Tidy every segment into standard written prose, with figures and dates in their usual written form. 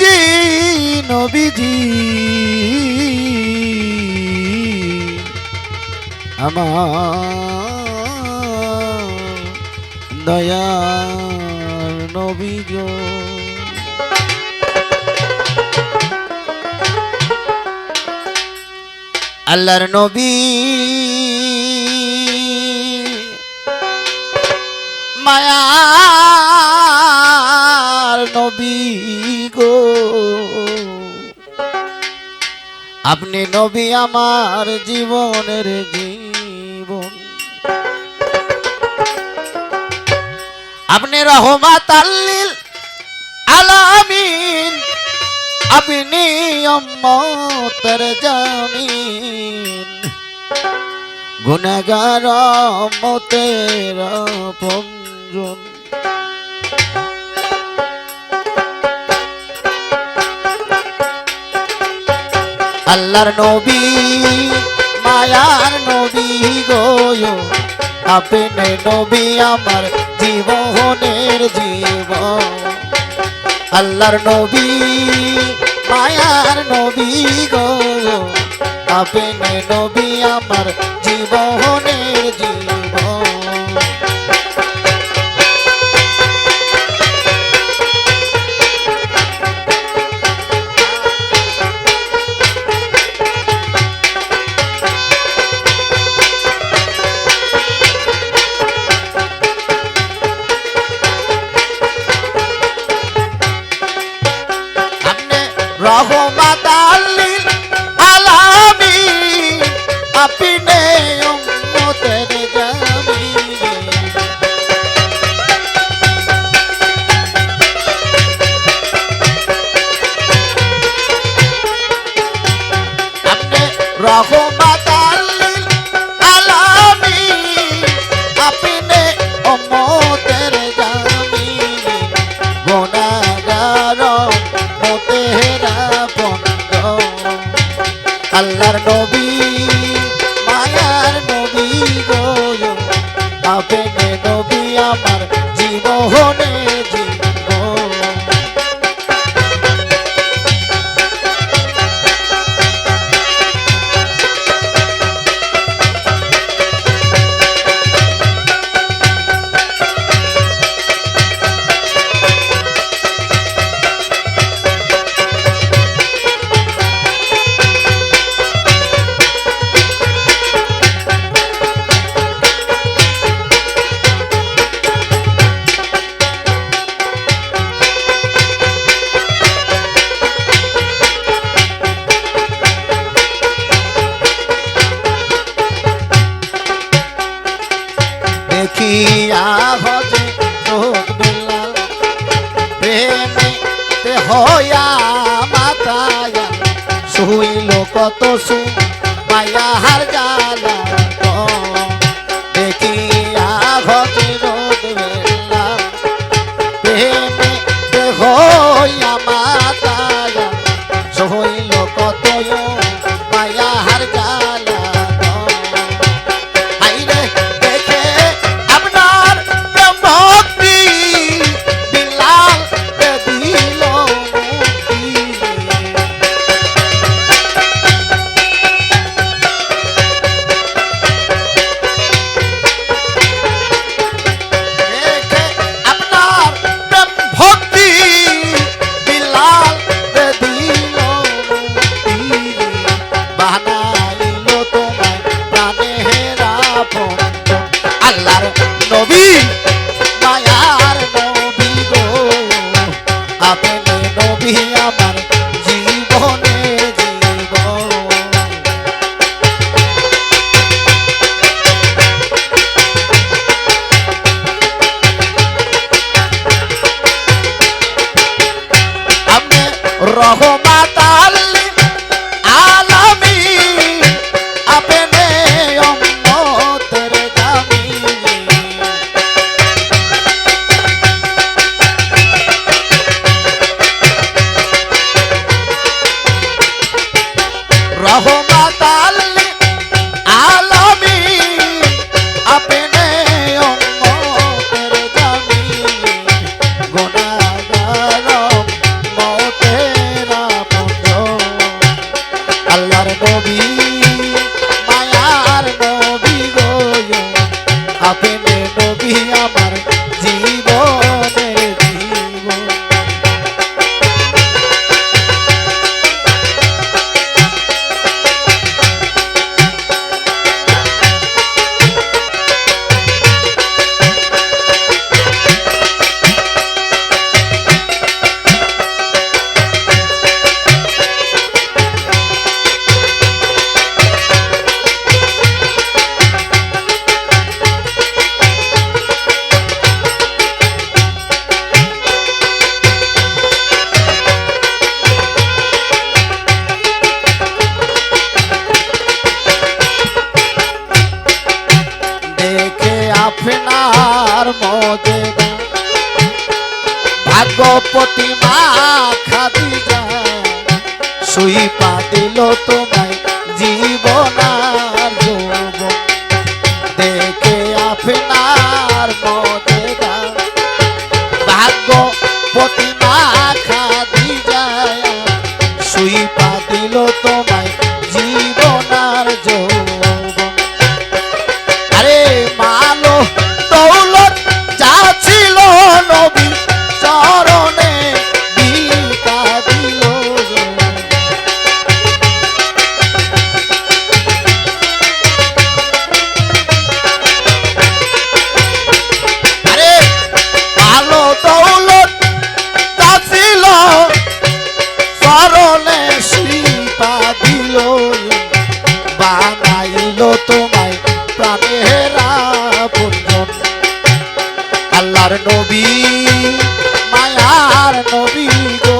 নবীজি নবীজি আমার দয়ার নবীজ আল্লাহর নবী মায়ার নবী গো আপনি নবী আমার জীবনের জীবন আপনি রহমাতাল লিল আলামিন আপনি উম্মতের জামিন গুনাহগার উম্মতের আপনজন আল্লাহর নবী মায়ার নবী গো আপনি নবী আমার জীবনের জীবন আল্লাহর নবী মায়ার নবী গো আপনি নবী আমার জীবনের জীবন রহমাতাল লিল আলামিন আপনি উম্মতের জামিন আপনি রহমাতাল লিল আলামিন আপনি উম্মতের জামিন গুনাহগার আল্লাহর নবী মায়ার নবী গো আপনি নবী আমার জীবনের জীবন দেখিয়া হজে চোখ বিলাল প্রেমে তে হইয়া মাতায়া শুইল কত সু মায়া হার জ্বালা দেখিয়া হজে রোদ বিলাল প্রেমে তে হইয়া মাতায়া শুইল কত মায়া হার জ্বালা নবী মায়ার নবী গো আপনি নবী আমার জীবনের জীবন আপনি রহমাতাল লিল আলামিন আপনি উম্মতের জামিন রহমাতাল লিল আলামিন আপনি উম্মতের জামিন গুনাহগার উম্মতের প্রতিমা খাদিজা সুইপা দিল তোমায় জীবন আর যৌবন দেখে আপনার মদেরা ভাগ্য প্রতিমা খাদিজা সুইপা দিল তোমায় জীবন আর যৌবন আরে মালো দৌলত যা ছিল নবী চরণে বিকা দিল আরে মালো দৌলত যা ছিল চরণে শ্রীপা দিল বানাইল তোমায় প্রাণেরা আপনজন আল্লাহর নবী মায়ার নবী গো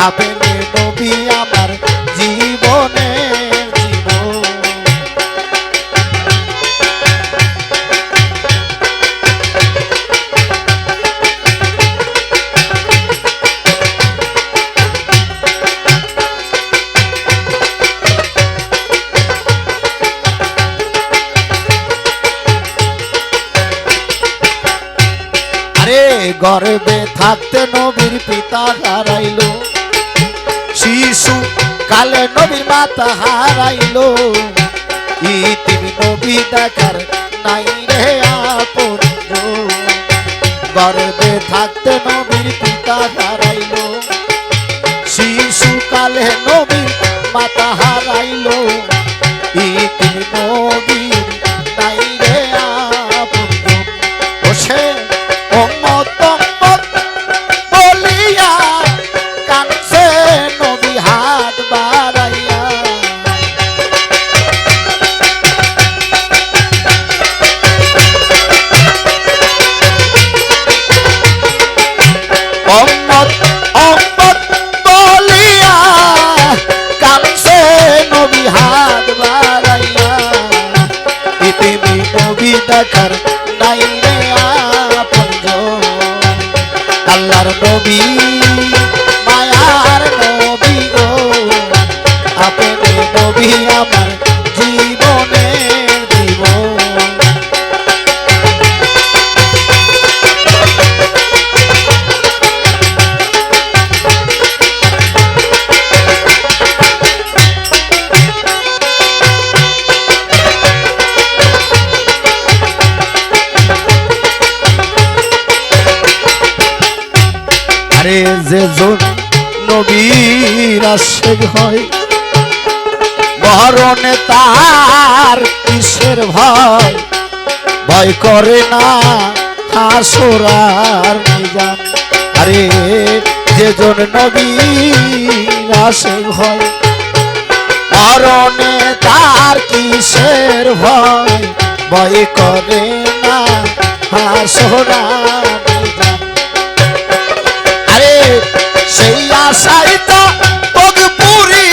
আপনি নবী আমার জীবনের জীবন আরে গর্বে থাকতে নবীর পিতা হারাইলো শিশু কালে নবীর মাতা হারাইলো ইতিম নবী দেখার নাই রে আপন গর্বে থাকতে নবীর পিতা হারাইলো শিশু কালে নবীর মাতা হারাইলো ইতিম নবীর নাই রে আপন বসে বলিয়া কানছে নবী হাত বাড়াইয়া অম্মত অম্মত বলিয়া কানছে নবী হাত বাড়াইয়া ইতিমি নবী দেখার নাই রে আল্লাহর নবী মায়ার নবী গো আপনি নবী আমার জীবনের জীবন আরে যেজন নবীর আশেক হয় মরণে তার কিসের ভয় ভয় করে না হাসুরার নিজাম আরে যেজন নবীর আশেক হয় মরণে তার কিসের ভয় ভয় করে না হাসুরার নিজাম সেই আশাইটা পগপুরি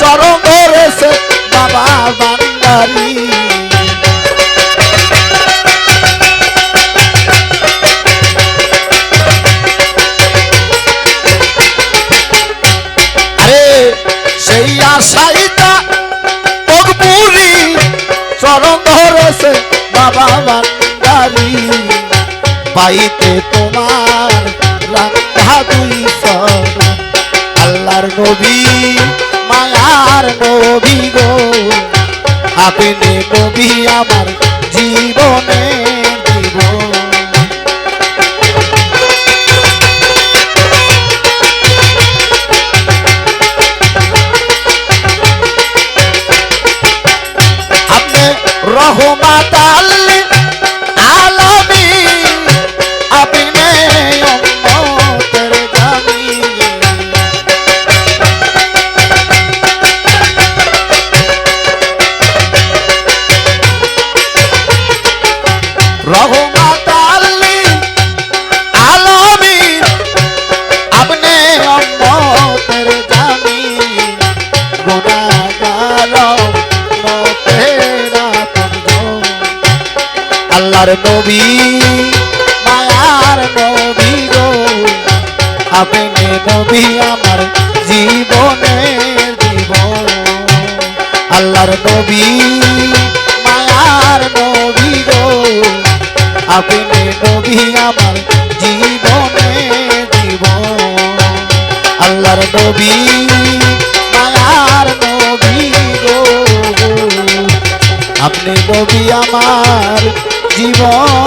চরণ ধরেছে বাবা বান্দারি আরে সেই আশাইটা পগপুরি চরণ ধরেছে বাবা বান্দারি পাইতে তোমার রাখা দুই চরণ আল্লাহর নবী মায়ার নবী গো আপনি নবী আমার জীবনের জীবন আপনি রহমাত আলামিন আপনি উম্মতের জামিন রহমাত আলামিন আপনি উম্মতের জামিন গুনাহগার উম্মতের আপনজন আল্লাহর নবী মায়ার নবী গো আপনি নবী আমার জীবনের জীবন আল্লাহর নবী মায়ার নবী গো আপনি নবী আমার জীবনের জীবন আল্লাহর নবী মায়ার নবী গো আপনি নবী আমার জীবন